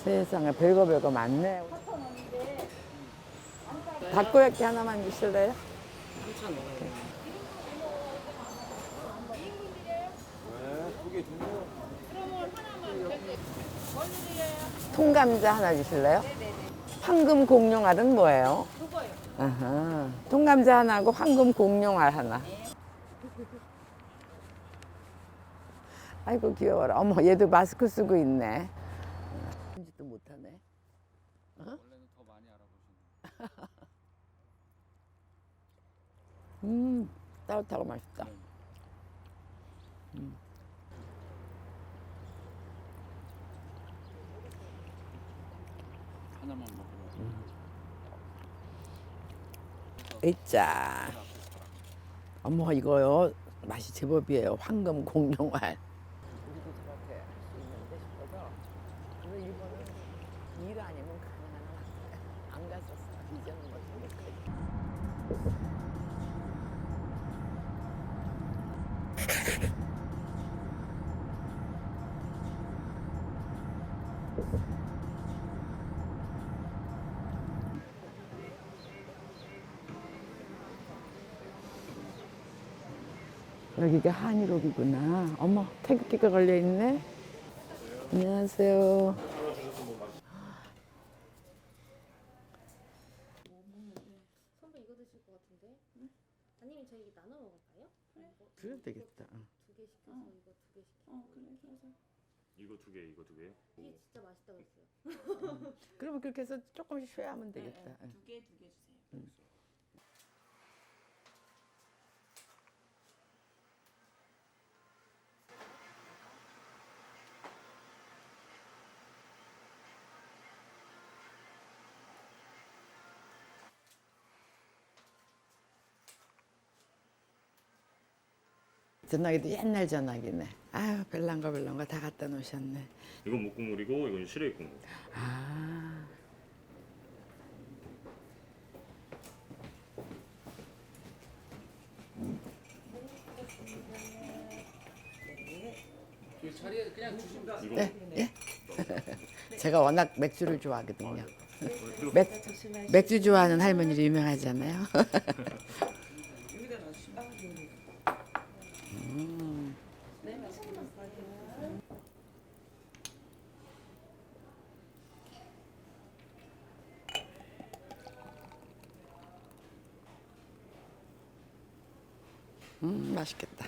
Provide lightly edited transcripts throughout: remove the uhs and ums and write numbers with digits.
세상에 별거 많네. 닭고야끼 하나만 주실래요? 3,500원. 통감자 하나 주실래요? 황금 공룡알은 뭐예요? 그거요. 아하. 통감자 하나하고 황금 공룡알 하나. 아이고 귀여워라. 어머 얘도 마스크 쓰고 있네. 뭔지도 못하네. 원래는 더 많이 알아보시는. 따뜻하고 맛있다. 하나만 먹으면. 에짜. 어머 이거요 맛이 제법이에요. 황금 공룡알. 우리도 저렇게 할 수 있는데 싶어서. 근데 이거는 일 아니면 가능한 안 갔었어. 이제는 뭐 못하겠지. 여기가 한일옥이구나. 어머, 태극기가 걸려있네. 안녕하세요. 선배 이거 드실 것 같은데? 아니면 저희 나눠 먹을까요? 그래도 되겠다. 두 개 시켜서 이거 두 개 시켜서. 그래 그래서 이거 두 개, 이거 두 개. 이게 진짜 맛있다고 했어요. 그러면 그렇게 해서 조금씩 쉬어야 하면 되겠다. 두 개 주세요. 전화기도 옛날 전화기네. 아유, 별난 거 다 갖다 놓으셨네. 이건 묵국물이고 이건 시래기 국물. 아, 그 자리에 그냥 주시면 돼요. 이거 네, 예. 제가 워낙 맥주를 좋아하거든요. 맥주 좋아하는 할머니로 유명하잖아요. 여기다 놔주시면 네 맛있게 드세요. 맛있겠다.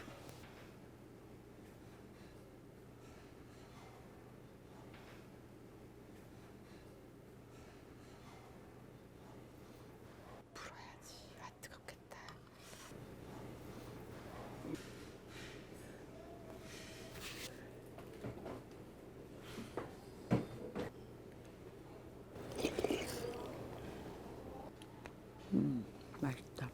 불어야지. 아, 뜨겁겠다. 맛있다.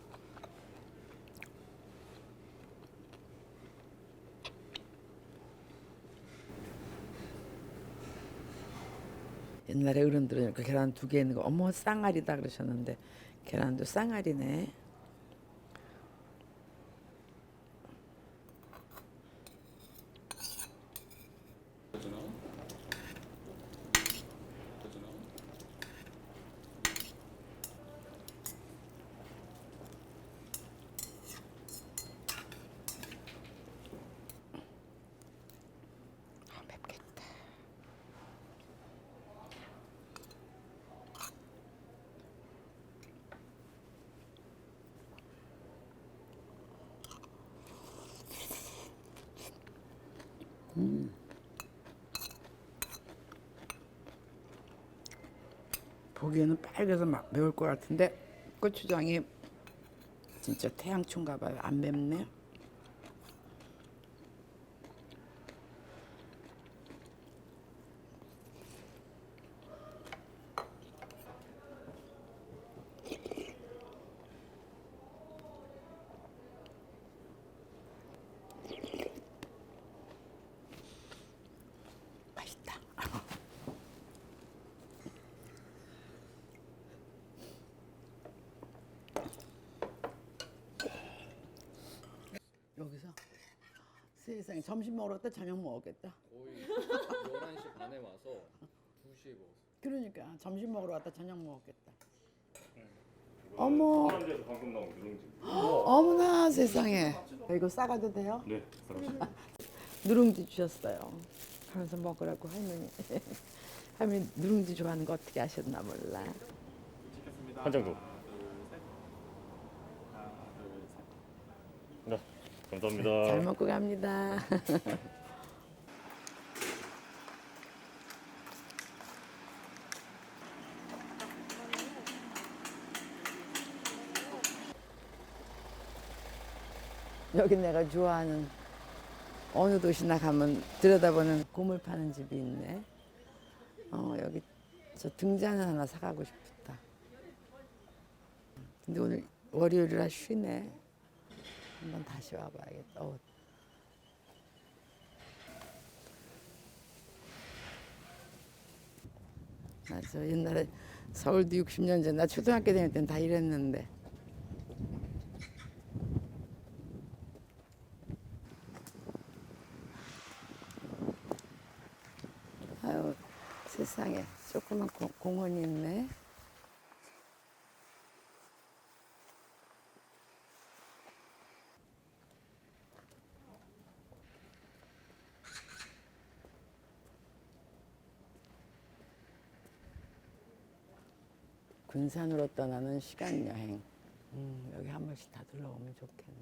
옛날에 어른들은 이렇게 계란 두 개 있는 거 어머 쌍알이다 그러셨는데 계란도 쌍알이네. 맵겠다. 보기에는 빨개서 막 매울 것 같은데 고추장이 진짜 태양초인가 봐요. 안 맵네. 맛있다. 여기서 세상에 점심 먹으러 갔다 저녁 먹었겠다. 거의 11시 반에 와서 2시에 먹었어요. 그러니까 점심 먹으러 왔다 저녁 먹었겠다. 이거 어머. 파란데서 방금 나온 누룽지. 어머나 세상에. 이거 싸가도 돼요? 네, 사라졌어요. 누룽지 주셨어요. 그래서 먹으라고 할머니. 할머니 누룽지 좋아하는 거 어떻게 아셨나 몰라. 한 장 더. 네, 감사합니다. 잘 먹고 갑니다. 여기 내가 좋아하는 어느 도시나 가면 들여다보는 고물 파는 집이 있네. 여기 저 등잔을 하나 사가고 싶다. 근데 오늘 월요일이라 쉬네. 한번 다시 와봐야겠다. 나 저 옛날에 서울도 60년 전 나 초등학교 다닐 땐 다 이랬는데. 아유 세상에 조그만 공원이 있네. 군산으로 떠나는 시간 여행. 여기 한 번씩 다 들러오면 좋겠네.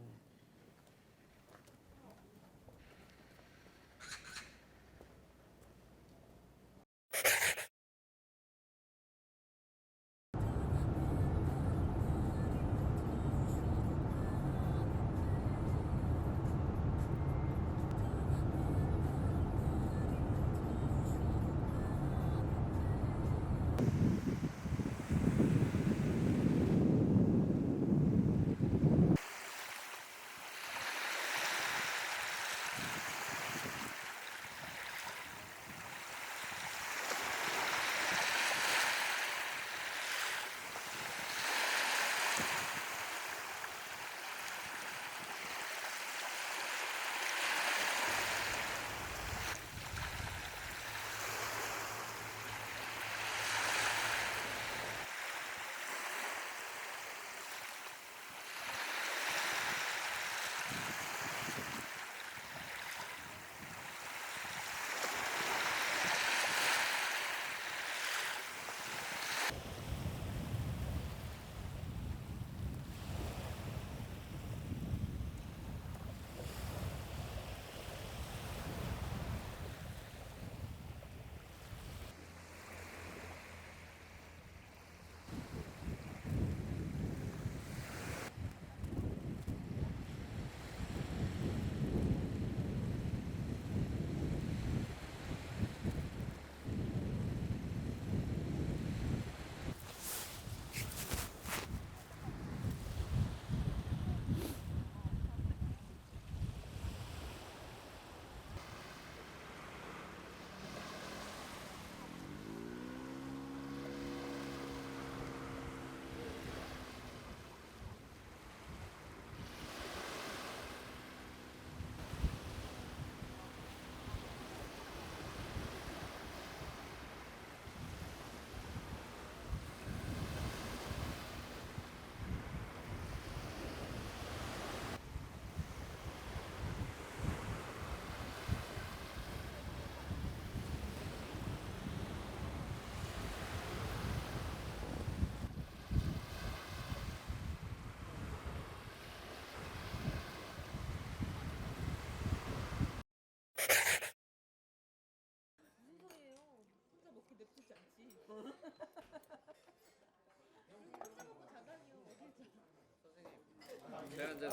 제가 이제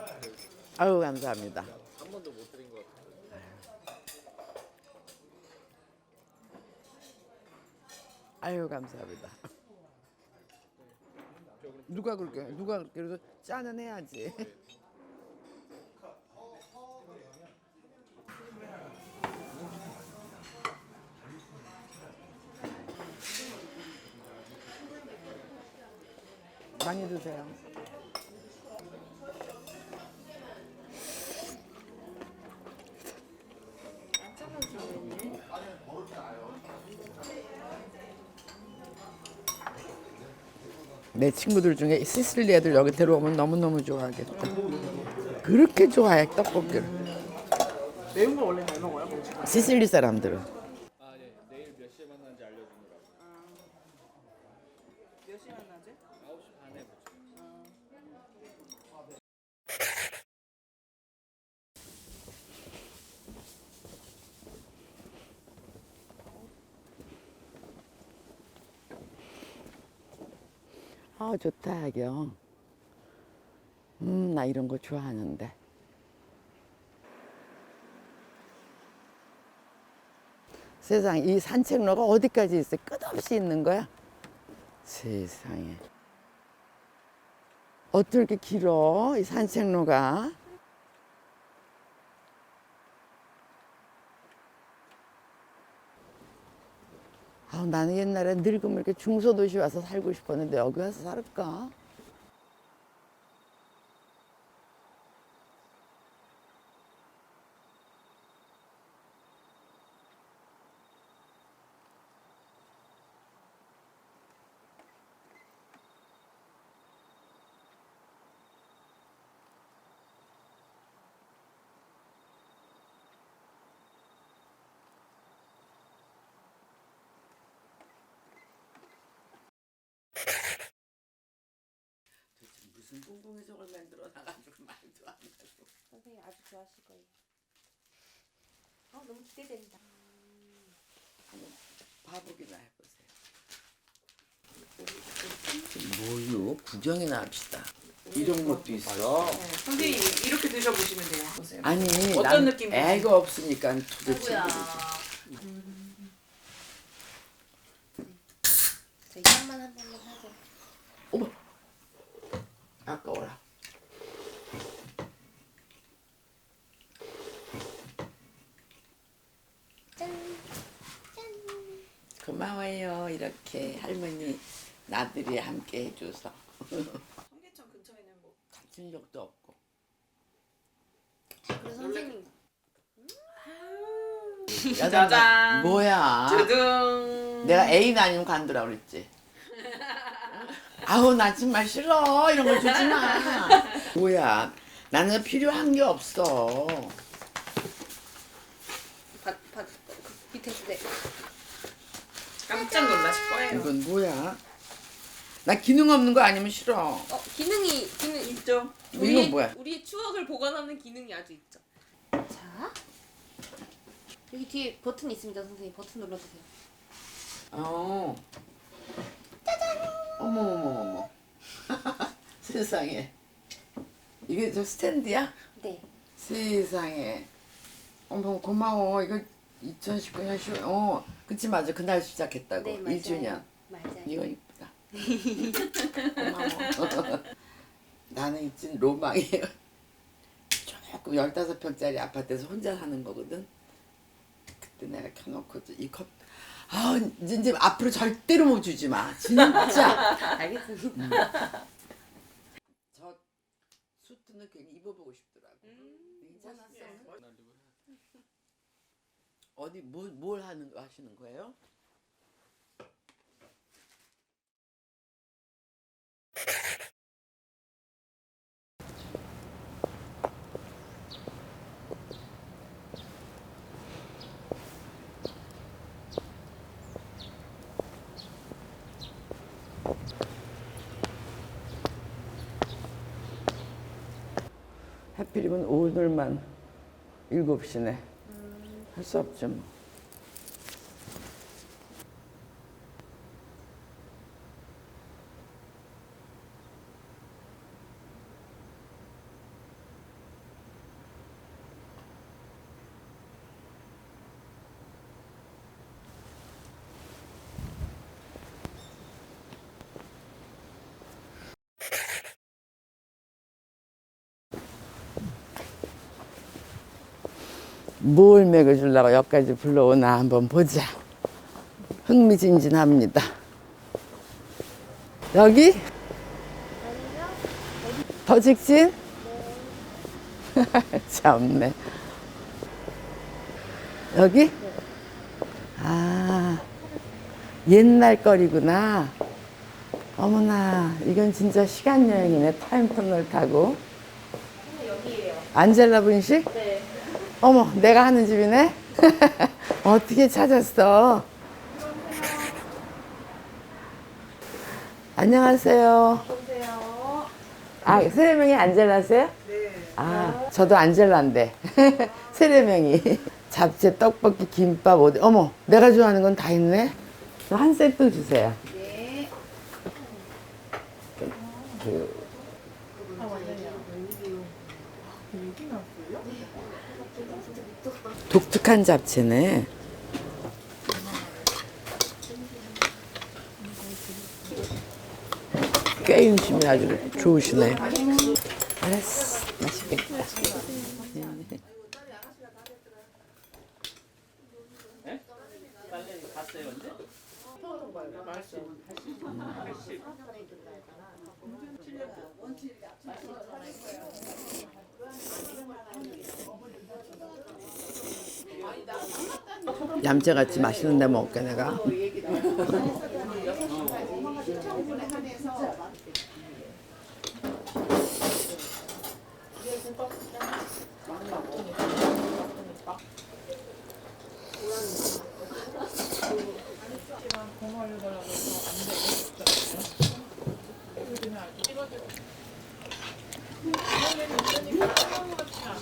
아유 감사합니다. 한 번도 못 드린 것 같아요. 아유 감사합니다. 누가 그렇게 그래도 짜는 해야지. 많이 드세요. 안 짜가지고 내 친구들 중에 시슬리 애들 여기 데려오면 너무너무 좋아하겠다. 그렇게 좋아해 떡볶이를. 매운 거 원래 잘 먹어요, 뭉치가? 시슬리 사람들은. 아, 네. 내일 몇 시에 만나는지 알려주느라고. 몇 시에 만나지? 9시 반에 보죠. 아 좋다 하경. 나 이런 거 좋아하는데. 세상에 이 산책로가 어디까지 있어? 끝없이 있는 거야? 세상에. 어쩜 이렇게 길어? 이 산책로가. 아, 나는 옛날에 늙으면 이렇게 중소도시 와서 살고 싶었는데 여기 와서 살을까? 무슨 뿡뿡이석을 만들어 놔가지고 말도 안 하고. 선생님 아주 좋아하실 거예요. 너무 기대된다. 한번 봐보기나 해보세요. 뭐요? 구경이나 합시다. 이런 것도 있어. 선생님 이렇게 드셔보시면 돼요. 아니, 어떤 난 느낌이지? 애가 없으니까 도대체. 저 이것만 한 번만 하죠. 어머, 아까워라. 짠. 고마워요. 이렇게 할머니 나들이 함께 해줘서. 청계천 근처에는 뭐 같은 적도 없고. 그래서 선생님 짜잔. 뭐야? 두둥. 내가 애인 아니면 간두라 그랬지. 아우 나 정말 싫어. 이런 거 주지 마. 뭐야? 나는 필요한 게 없어. 밑에 네. 깜짝 놀라실 거예요. 이건 뭐야? 나 기능 없는 거 아니면 싫어. 기능 있죠? 이건 뭐야? 우리의 추억을 보관하는 기능이 아주 있죠. 자, 여기 뒤에 버튼 있습니다, 선생님. 버튼 눌러주세요. 어. 짜잔. 어머 어머 어머. 세상에. 이게 저 스탠드야? 네. 세상에. 어머 고마워. 이거 2019년 10월. 그치 맞아. 그날 시작했다고. 네, 맞아요. 1주년. 맞아요. 이거 이쁘다. 고마워. 나는 있지 로망이에요. 조금 15평짜리 아파트에서 혼자 사는 거거든. 그때 내가 켜놓고 이 컵. 아 이제 앞으로 절대로 못 주지 마. 진짜. 알겠습니다. 저 수트는 괜히 입어보고 싶더라고. 괜찮았어. 어디 뭘 하시는 거예요? 하필이면 오늘만 7시네. 할 수 없죠 뭐. 뭘 먹여주려고 여기까지 불러오나 한번 보자. 흥미진진합니다. 여기? 더 직진? 참네. 여기? 아, 옛날 거리구나. 어머나, 이건 진짜 시간 여행이네. 타임터널 타고. 여기에요. 안젤라 분식? 네. 어머, 내가 하는 집이네? 어떻게 찾았어? 안녕하세요. 보세요. 아, 세례명이 안젤라세요? 네. 아, 저도 안젤라인데. 세례명이. 잡채, 떡볶이, 김밥, 어디. 어머, 내가 좋아하는 건 다 있네? 한 세트 주세요. 네. 독특한 잡채네. 꽤 음심이 아주 좋으시네. 알았어. 맛있겠다. 딸내미 갔어요 언제? 얌체같이 맛있는 데 먹을게 내가.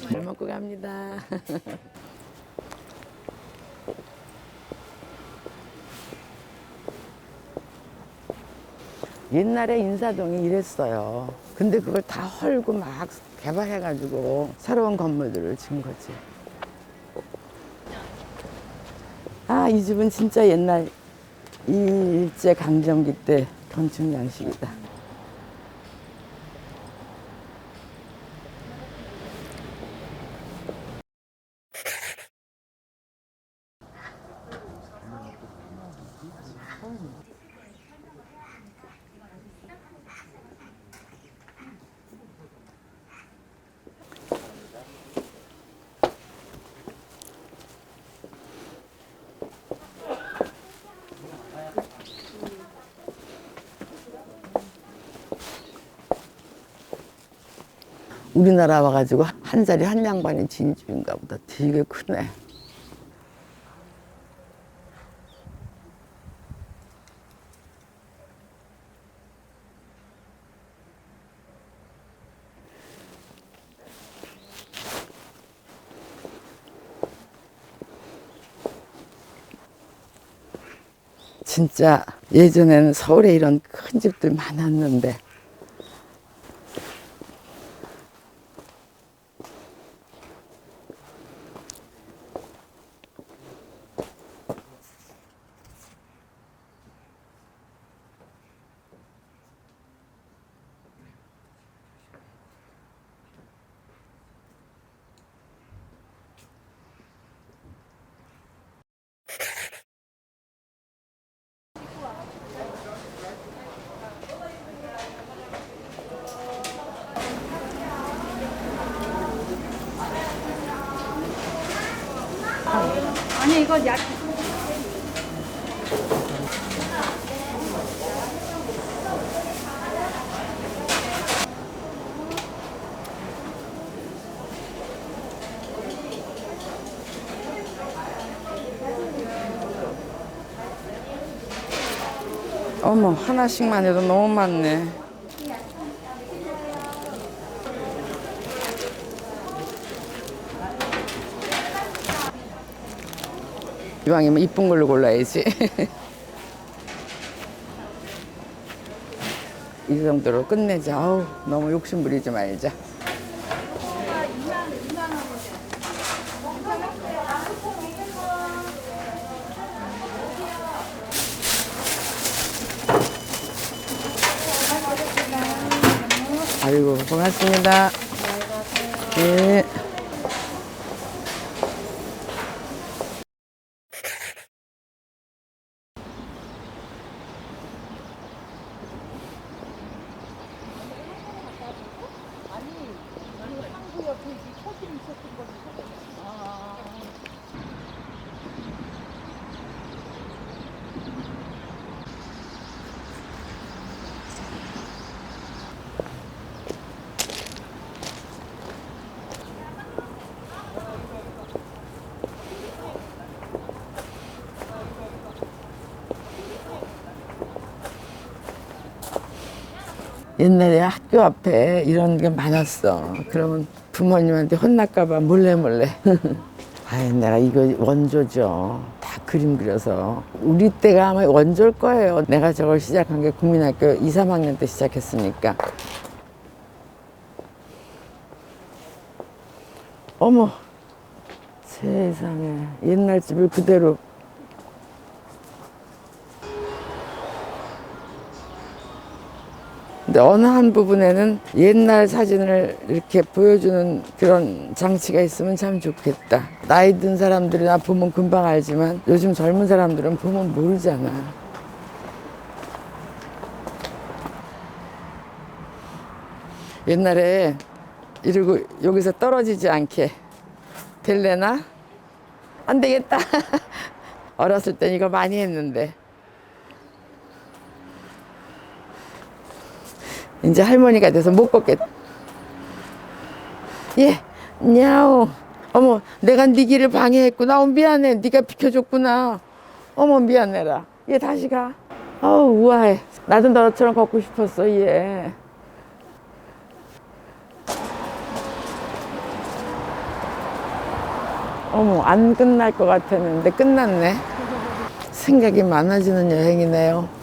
잘 먹고 갑니다. 옛날에 인사동이 이랬어요. 근데 그걸 다 헐고 막 개발해가지고 새로운 건물들을 지은 거지. 아, 이 집은 진짜 옛날 일제 강점기 때 건축 양식이다. 우리나라 와가지고 한 자리 한 양반이 진주인가 보다. 되게 크네. 진짜 예전에는 서울에 이런 큰 집들 많았는데 아니 이거 약. 어머, 하나씩만 해도 너무 많네. 이왕이면 이쁜 걸로 골라야지. 이 정도로 끝내자. 어우, 너무 욕심 부리지 말자. 아이고, 고맙습니다. 네. 옛날에 학교 앞에 이런 게 많았어. 그러면 부모님한테 혼날까봐 몰래. 아이, 내가 이거 원조죠. 다 그림 그려서. 우리 때가 아마 원조일 거예요. 내가 저걸 시작한 게 국민학교 2, 3학년 때 시작했으니까. 어머, 세상에. 옛날 집을 그대로. 근데 어느 한 부분에는 옛날 사진을 이렇게 보여주는 그런 장치가 있으면 참 좋겠다. 나이 든 사람들이나 보면 금방 알지만 요즘 젊은 사람들은 보면 모르잖아. 옛날에 이러고 여기서 떨어지지 않게 될래나? 안 되겠다. 어렸을 땐 이거 많이 했는데. 이제 할머니가 돼서 못 걷겠다. 예, 냐오. 어머, 내가 네 길을 방해했구나. 미안해. 네가 비켜줬구나. 어머, 미안해라. 얘 다시 가. 어우, 우아해. 나도 너처럼 걷고 싶었어, 얘. 어머, 안 끝날 것 같았는데 끝났네. 생각이 많아지는 여행이네요.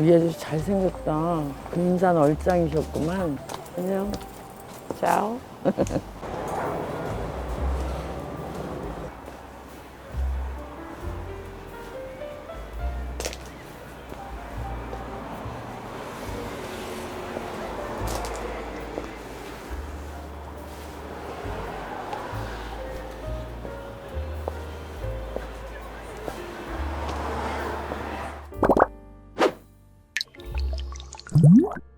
이 아저씨 잘생겼다. 금산 얼짱이셨구만. 안녕. 짜오. What?